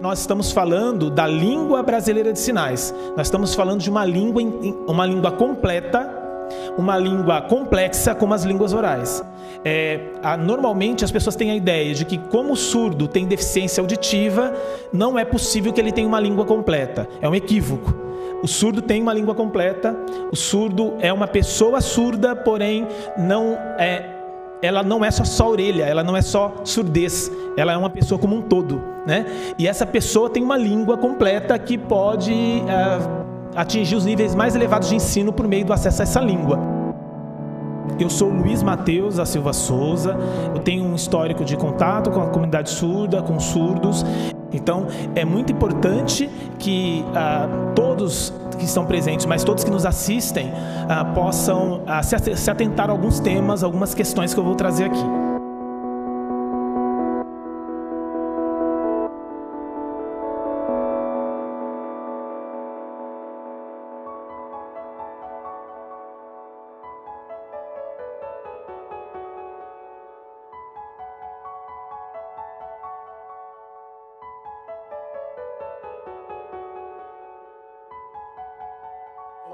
Nós estamos falando da língua brasileira de sinais. Nós estamos falando de uma língua completa, uma língua complexa como as línguas orais. Normalmente as pessoas têm a ideia de que, como o surdo tem deficiência auditiva, não é possível que ele tenha uma língua completa. É um equívoco. O surdo tem uma língua completa, o surdo é uma pessoa surda, porém ela não é só a orelha, ela não é só surdez, ela é uma pessoa como um todo, né? E essa pessoa tem uma língua completa que pode atingir os níveis mais elevados de ensino por meio do acesso a essa língua. Eu sou Luiz Matheus da Silva Souza, eu tenho um histórico de contato com a comunidade surda, com surdos. Então, é muito importante que todos que estão presentes, mas todos que nos assistem, possam se atentar a alguns temas, algumas questões que eu vou trazer aqui.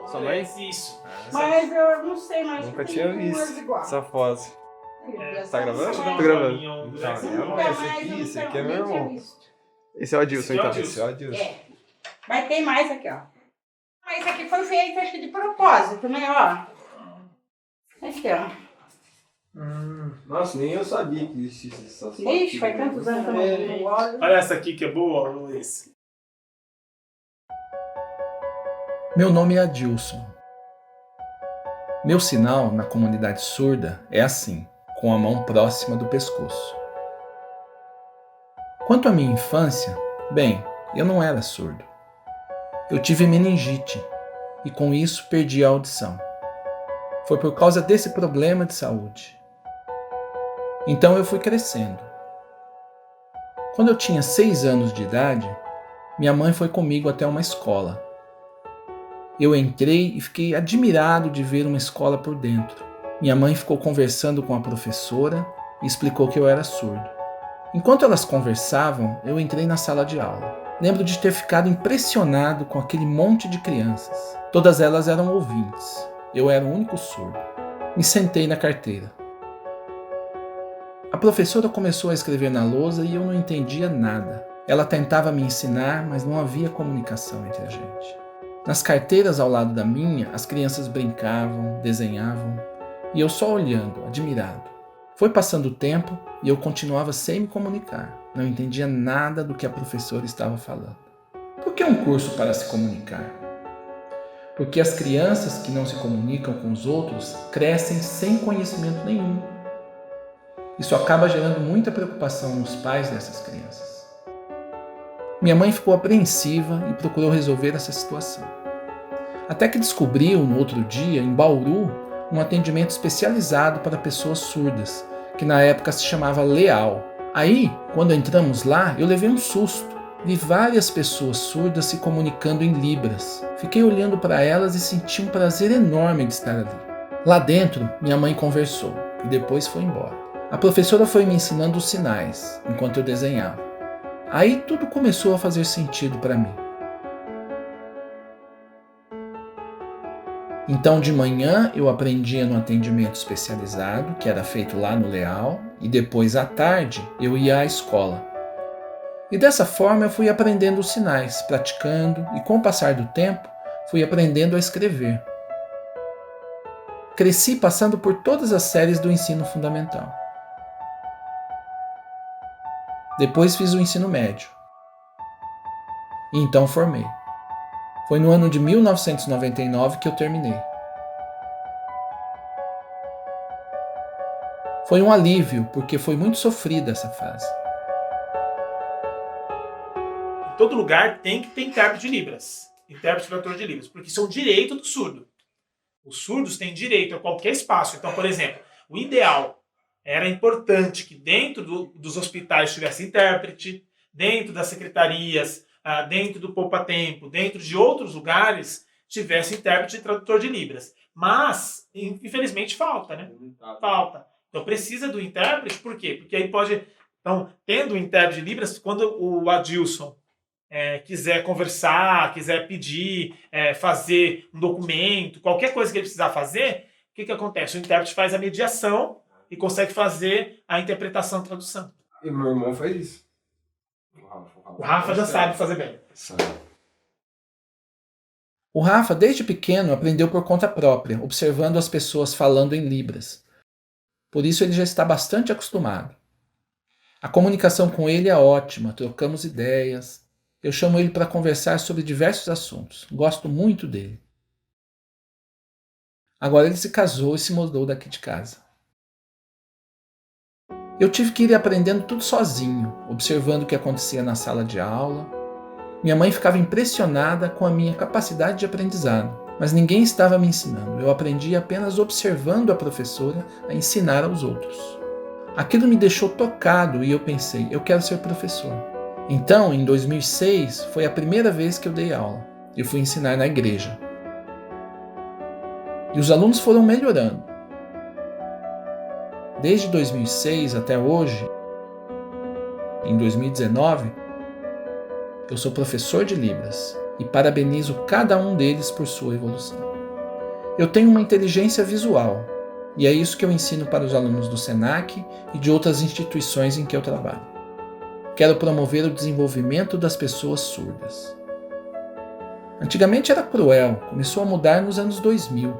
Sua mãe? Isso. Mas eu não sei mais. Nunca tinha visto essa foto. Tá gravando? Tá gravando. Então, esse aqui é meu irmão. Esse é o Adilson, então. Esse é o Adilson. Mas tem mais aqui, ó. Mas isso aqui foi feito, acho que de propósito, né, ó. Aqui, ó. Nossa, nem eu sabia que existia essa foto. Ixi, faz tantos anos que eu não olho. Olha essa aqui que é boa, Luiz. Meu nome é Adilson. Meu sinal na comunidade surda é assim, com a mão próxima do pescoço. Quanto à minha infância, bem, eu não era surdo. Eu tive meningite e com isso perdi a audição. Foi por causa desse problema de saúde. Então eu fui crescendo. Quando eu tinha 6 anos de idade, minha mãe foi comigo até uma escola. Eu entrei e fiquei admirado de ver uma escola por dentro. Minha mãe ficou conversando com a professora e explicou que eu era surdo. Enquanto elas conversavam, eu entrei na sala de aula. Lembro de ter ficado impressionado com aquele monte de crianças. Todas elas eram ouvintes. Eu era o único surdo. Me sentei na carteira. A professora começou a escrever na lousa e eu não entendia nada. Ela tentava me ensinar, mas não havia comunicação entre a gente. Nas carteiras ao lado da minha, as crianças brincavam, desenhavam, e eu só olhando, admirado. Foi passando o tempo e eu continuava sem me comunicar. Não entendia nada do que a professora estava falando. Por que um curso para se comunicar? Porque as crianças que não se comunicam com os outros crescem sem conhecimento nenhum. Isso acaba gerando muita preocupação nos pais dessas crianças. Minha mãe ficou apreensiva e procurou resolver essa situação. Até que descobriu, no outro dia, em Bauru, um atendimento especializado para pessoas surdas, que na época se chamava Leal. Aí, quando entramos lá, eu levei um susto. Vi várias pessoas surdas se comunicando em libras. Fiquei olhando para elas e senti um prazer enorme de estar ali. Lá dentro, minha mãe conversou e depois foi embora. A professora foi me ensinando os sinais, enquanto eu desenhava. Aí tudo começou a fazer sentido para mim. Então de manhã eu aprendia no atendimento especializado, que era feito lá no Leal, e depois à tarde eu ia à escola. E dessa forma eu fui aprendendo os sinais, praticando, e com o passar do tempo fui aprendendo a escrever. Cresci passando por todas as séries do ensino fundamental. Depois fiz o ensino médio. E então formei. Foi no ano de 1999 que eu terminei. Foi um alívio, porque foi muito sofrida essa fase. Em todo lugar tem que ter intérprete de Libras, intérprete tradutor de Libras, porque isso é um direito do surdo. Os surdos têm direito a qualquer espaço. Então, por exemplo, o ideal era importante que dentro dos hospitais tivesse intérprete, dentro das secretarias, dentro do poupa-tempo, dentro de outros lugares, tivesse intérprete e tradutor de Libras. Mas, infelizmente, falta, né? Falta. Então precisa do intérprete, por quê? Porque aí pode... Então, tendo o intérprete de Libras, quando o Adilson quiser conversar, quiser pedir, fazer um documento, qualquer coisa que ele precisar fazer, o que acontece? O intérprete faz a mediação e consegue fazer a interpretação e tradução. E meu irmão faz isso. O Rafa já sabe fazer bem. Sabe. O Rafa, desde pequeno, aprendeu por conta própria, observando as pessoas falando em Libras. Por isso ele já está bastante acostumado. A comunicação com ele é ótima, trocamos ideias. Eu chamo ele para conversar sobre diversos assuntos. Gosto muito dele. Agora ele se casou e se mudou daqui de casa. Eu tive que ir aprendendo tudo sozinho, observando o que acontecia na sala de aula. Minha mãe ficava impressionada com a minha capacidade de aprendizado, mas ninguém estava me ensinando. Eu aprendi apenas observando a professora a ensinar aos outros. Aquilo me deixou tocado e eu pensei, eu quero ser professor. Então, em 2006, foi a primeira vez que eu dei aula. Eu fui ensinar na igreja. E os alunos foram melhorando. Desde 2006 até hoje, em 2019, eu sou professor de Libras e parabenizo cada um deles por sua evolução. Eu tenho uma inteligência visual e é isso que eu ensino para os alunos do SENAC e de outras instituições em que eu trabalho. Quero promover o desenvolvimento das pessoas surdas. Antigamente era cruel, começou a mudar nos anos 2000,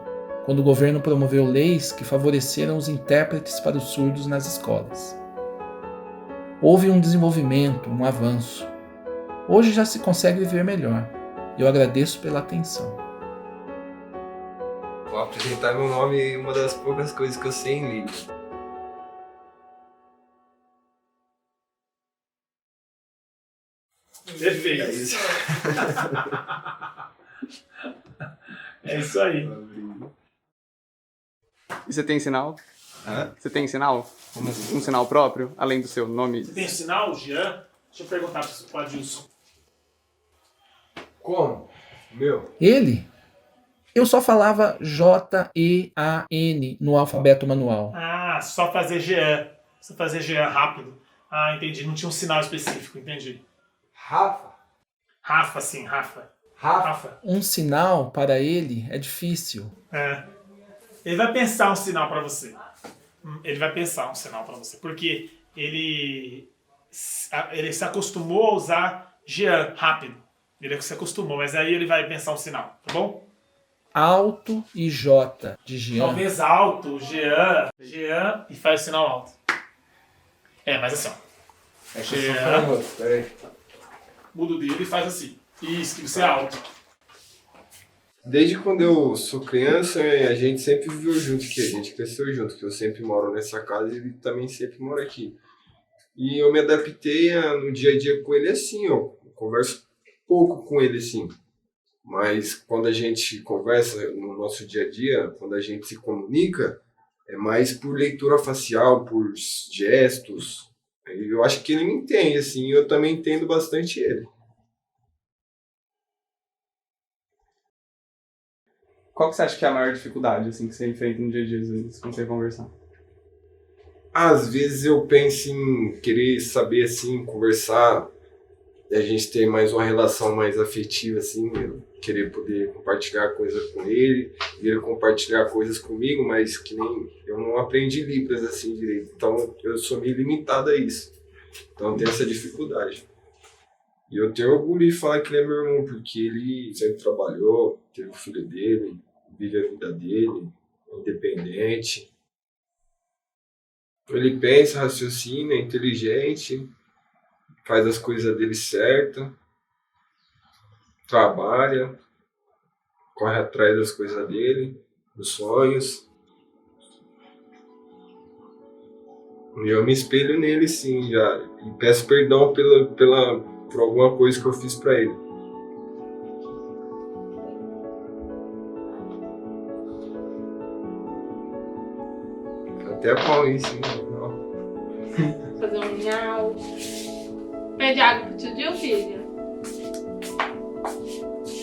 quando o governo promoveu leis que favoreceram os intérpretes para os surdos nas escolas. Houve um desenvolvimento, um avanço. Hoje já se consegue viver melhor. Eu agradeço pela atenção. Vou apresentar meu nome e uma das poucas coisas que eu sei em Libras. Perfeito. É isso. É isso aí. E você tem sinal? Hã? Você tem sinal? Como assim? Um sinal próprio, além do seu nome? Você tem sinal, Jean? Deixa eu perguntar para o Adilson. Como? Meu? Ele? Eu só falava J-E-A-N no alfabeto manual. Ah, só fazer Jean. Só fazer Jean rápido. Ah, entendi. Não tinha um sinal específico, entendi. Rafa? Rafa, sim, Rafa. Rafa? Rafa. Um sinal para ele é difícil. Ele vai pensar um sinal para você. Ele vai pensar um sinal para você. Porque ele se acostumou a usar Jean rápido. Ele se acostumou, mas aí ele vai pensar um sinal, tá bom? Alto e J de Jean. Talvez alto, Jean, e faz o sinal alto. Mas assim, ó. Jean, Peraí. muda o dele e faz assim. Isso, que você é alto. Desde quando eu sou criança, a gente sempre viveu junto aqui, a gente cresceu junto, que eu sempre moro nessa casa e ele também sempre mora aqui. E eu me adaptei no dia a dia com ele assim, ó. Eu converso pouco com ele assim, mas quando a gente conversa no nosso dia a dia, quando a gente se comunica, é mais por leitura facial, por gestos. Eu acho que ele me entende assim, eu também entendo bastante ele. Qual que você acha que é a maior dificuldade assim, que você enfrenta no dia a dia, às vezes, quando você conversar? Às vezes eu penso em querer saber assim, conversar, e a gente ter mais uma relação mais afetiva, assim, eu querer poder compartilhar coisas com ele compartilhar coisas comigo, mas que nem eu não aprendi Libras assim direito, então eu sou meio limitado a isso, então eu tenho essa dificuldade. E eu tenho orgulho de falar que ele é meu irmão, porque ele sempre trabalhou, teve o filho dele, vive a vida dele, é independente. Ele pensa, raciocina, é inteligente, faz as coisas dele certo, trabalha, corre atrás das coisas dele, dos sonhos. E eu me espelho nele sim, já, e peço perdão por alguma coisa que eu fiz pra ele. Até pau isso, hein? Fazer um miau. Pede água pro tio Gil, filha.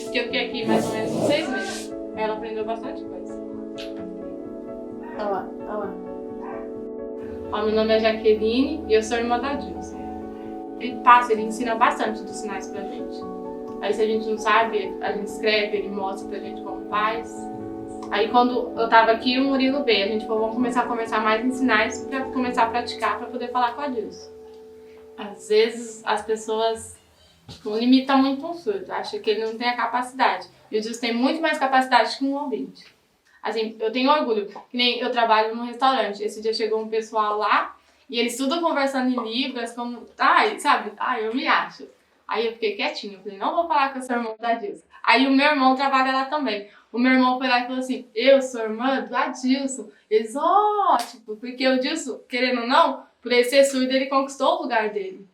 Porque eu fiquei aqui mais ou menos uns 6 meses. Ela aprendeu bastante coisa. Olha lá, olha lá. Ó, meu nome é Jaqueline e eu sou irmã da Dilson. ele ensina bastante dos sinais pra gente. Aí se a gente não sabe, a gente escreve, ele mostra pra gente como faz. Aí quando eu tava aqui, o Murilo veio, a gente falou, vamos começar a conversar mais em sinais pra começar a praticar, pra poder falar com a Dilson. Às vezes as pessoas limitam muito um surdo, acham que ele não tem a capacidade. E o Dilson tem muito mais capacidade que um ouvinte. Assim, eu tenho orgulho, que nem eu trabalho num restaurante, esse dia chegou um pessoal lá, e eles tudo conversando em Libras, como, sabe, eu me acho. Aí eu fiquei quietinha, eu falei, não vou falar com o seu irmão da Dilson. Aí o meu irmão trabalha lá também. O meu irmão foi lá e falou assim, eu sou irmã do Adilson. Eles, tipo, porque o Dilson, querendo ou não, por ele ser surdo, ele conquistou o lugar dele.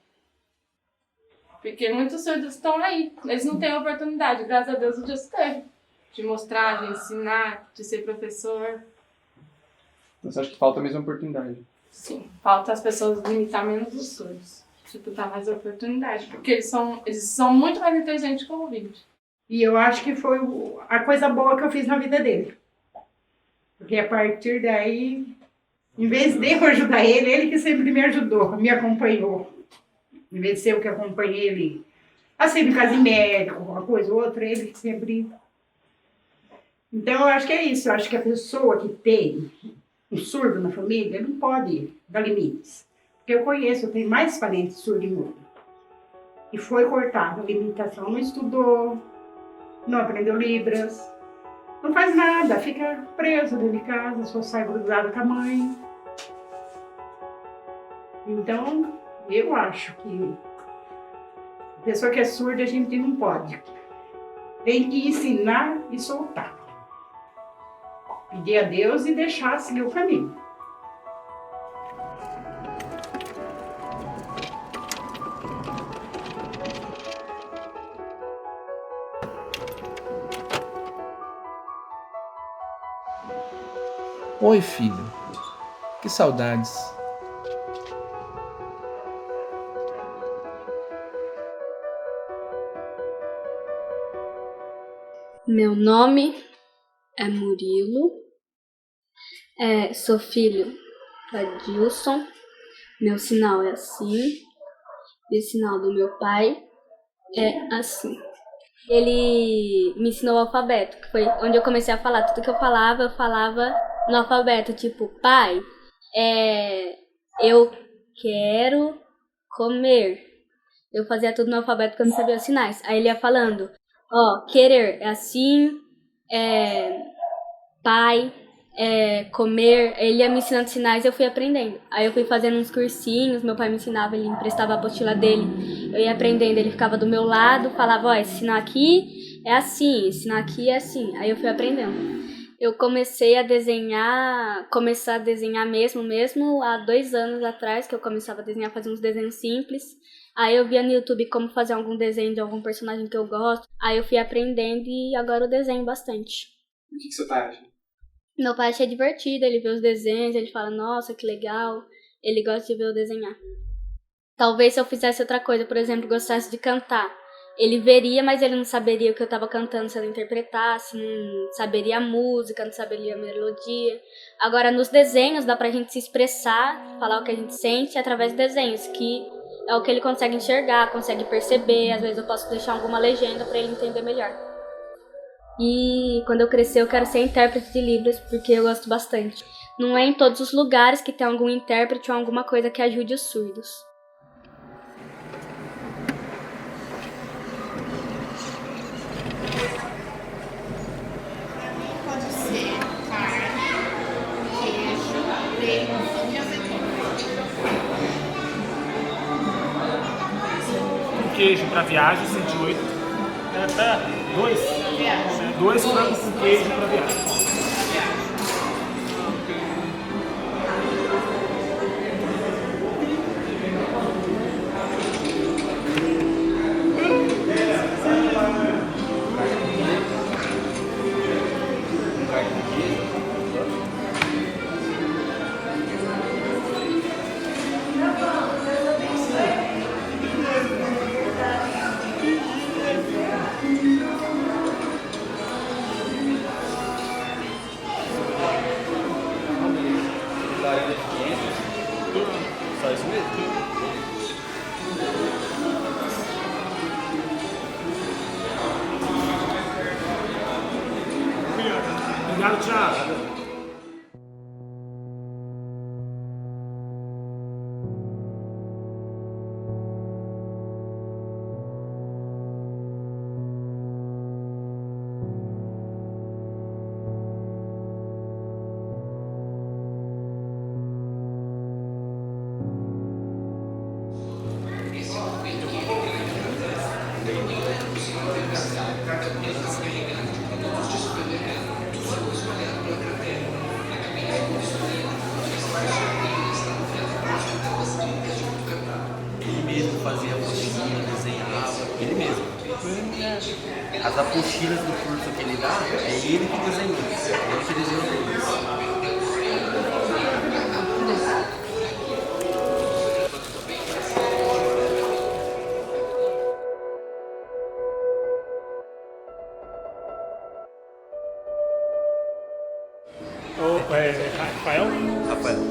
Porque muitos surdos estão aí, eles não têm oportunidade, graças a Deus o Dilson teve. De mostrar, de ensinar, de ser professor. Então você acha que falta a mesma oportunidade? Sim, falta as pessoas limitar menos os surdos. Tipo, dar mais oportunidade, porque eles são muito mais inteligentes que o ouvinte. E eu acho que foi a coisa boa que eu fiz na vida dele. Porque a partir daí, em vez de eu ajudar ele que sempre me ajudou, me acompanhou. Em vez de ser eu que acompanhei ele, assim, no caso de médico, uma coisa ou outra, ele sempre... Então eu acho que é isso, eu acho que a pessoa que tem um surdo na família não pode dar limites. Porque eu conheço, eu tenho mais parentes surdos e mudos. E foi cortada a limitação, não estudou, não aprendeu Libras, não faz nada, fica preso dentro de casa, só sai grudado com a mãe. Então, eu acho que a pessoa que é surda a gente não pode. Tem que ensinar e soltar. Pedir a Deus e deixar seguir o caminho. Oi, filho. Que saudades. Meu nome é Murilo. Sou filho da Dilson. Meu sinal é assim. E o sinal do meu pai é assim. Ele me ensinou o alfabeto, que foi onde eu comecei a falar. Tudo que eu falava no alfabeto. Tipo, pai, eu quero comer. Eu fazia tudo no alfabeto porque eu não sabia os sinais. Aí ele ia falando, querer é assim, pai, comer. Ele ia me ensinando sinais e eu fui aprendendo. Aí eu fui fazendo uns cursinhos, meu pai me ensinava, ele emprestava a apostila dele. Eu ia aprendendo, ele ficava do meu lado, falava, esse sinal aqui é assim, esse sinal aqui é assim. Aí eu fui aprendendo. Eu comecei a desenhar, mesmo há 2 anos atrás, que eu começava a desenhar, fazer uns desenhos simples. Aí eu via no YouTube como fazer algum desenho de algum personagem que eu gosto. Aí eu fui aprendendo e agora eu desenho bastante. O que você tá achando? Meu pai acha divertido, ele vê os desenhos, ele fala, nossa, que legal. Ele gosta de ver eu desenhar. Talvez se eu fizesse outra coisa, por exemplo, gostasse de cantar. Ele veria, mas ele não saberia o que eu estava cantando se eu não interpretasse, não saberia a música, não saberia a melodia. Agora, nos desenhos dá pra gente se expressar, falar o que a gente sente através de desenhos, que é o que ele consegue enxergar, consegue perceber. Às vezes eu posso deixar alguma legenda para ele entender melhor. E quando eu crescer eu quero ser intérprete de Libras, porque eu gosto bastante. Não é em todos os lugares que tem algum intérprete ou alguma coisa que ajude os surdos. Pode ser carne, queijo, leite e azeitona. Um queijo para viagem, 108. Dois frangos com queijo para viagem. fazia apostila, desenhava, ele mesmo. As apostilas do curso que ele dá, é ele que desenha, ele que desenha isso. Rafael?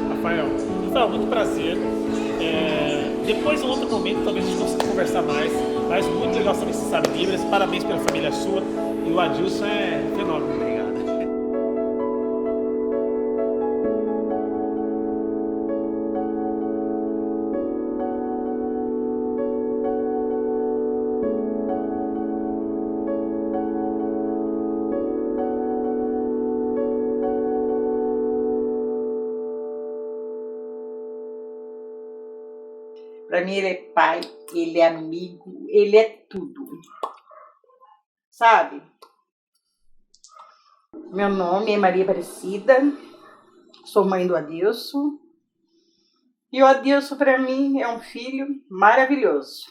Rafael, muito prazer. Depois, em outro momento, talvez a gente consiga conversar mais. Mas muito legal saber que você sabe Libras. Parabéns pela família sua. E o Adilson é fenômeno. Obrigado. Para mim, ele é pai, ele é amigo, ele é tudo. Sabe? Meu nome é Maria Aparecida, sou mãe do Adilson. E o Adilson, para mim, é um filho maravilhoso.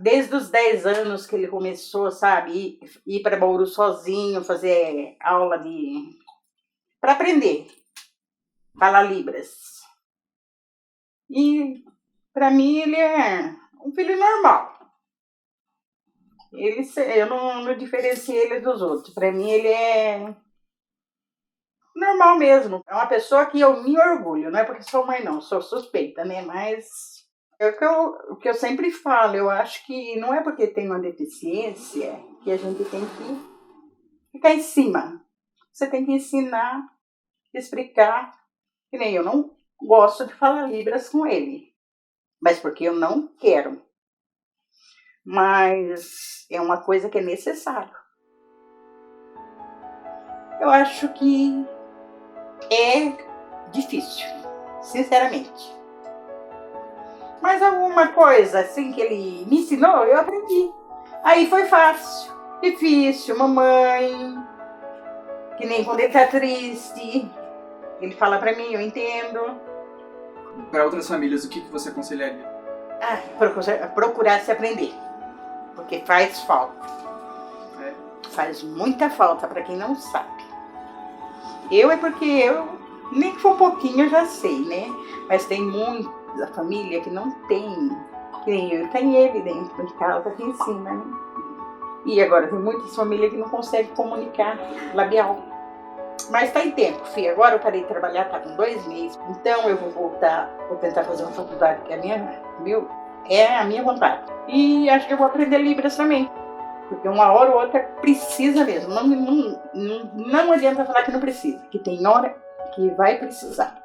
Desde os 10 anos que ele começou, sabe, ir para Bauru sozinho, fazer aula para aprender a falar Libras. E para mim ele é um filho normal. Eu não diferencio ele dos outros. Para mim ele é normal mesmo. É uma pessoa que eu me orgulho. Não é porque sou mãe não, sou suspeita, né? Mas é o que eu sempre falo. Eu acho que não é porque tem uma deficiência que a gente tem que ficar em cima. Você tem que ensinar, explicar. Que nem eu não gosto de falar Libras com ele, mas porque eu não quero. Mas é uma coisa que é necessário. Eu acho que é difícil, sinceramente. Mas alguma coisa assim que ele me ensinou, eu aprendi. Aí foi fácil. Difícil, mamãe, que nem quando ele tá triste, ele fala pra mim, eu entendo. Para outras famílias, o que você aconselharia? Procurar se aprender, porque faz falta. Faz muita falta para quem não sabe. Porque eu, nem que for um pouquinho, eu já sei, né? Mas tem muita família que não tem, que nem eu, tem ele dentro de casa, aqui em cima, né? E agora tem muitas famílias que não conseguem comunicar labial. Mas tá em tempo, filha. Agora eu parei de trabalhar, tá com 2 meses. Então eu vou voltar, vou tentar fazer uma faculdade, que é a minha vontade. E acho que eu vou aprender Libras também. Porque uma hora ou outra precisa mesmo. Não adianta falar que não precisa, que tem hora que vai precisar.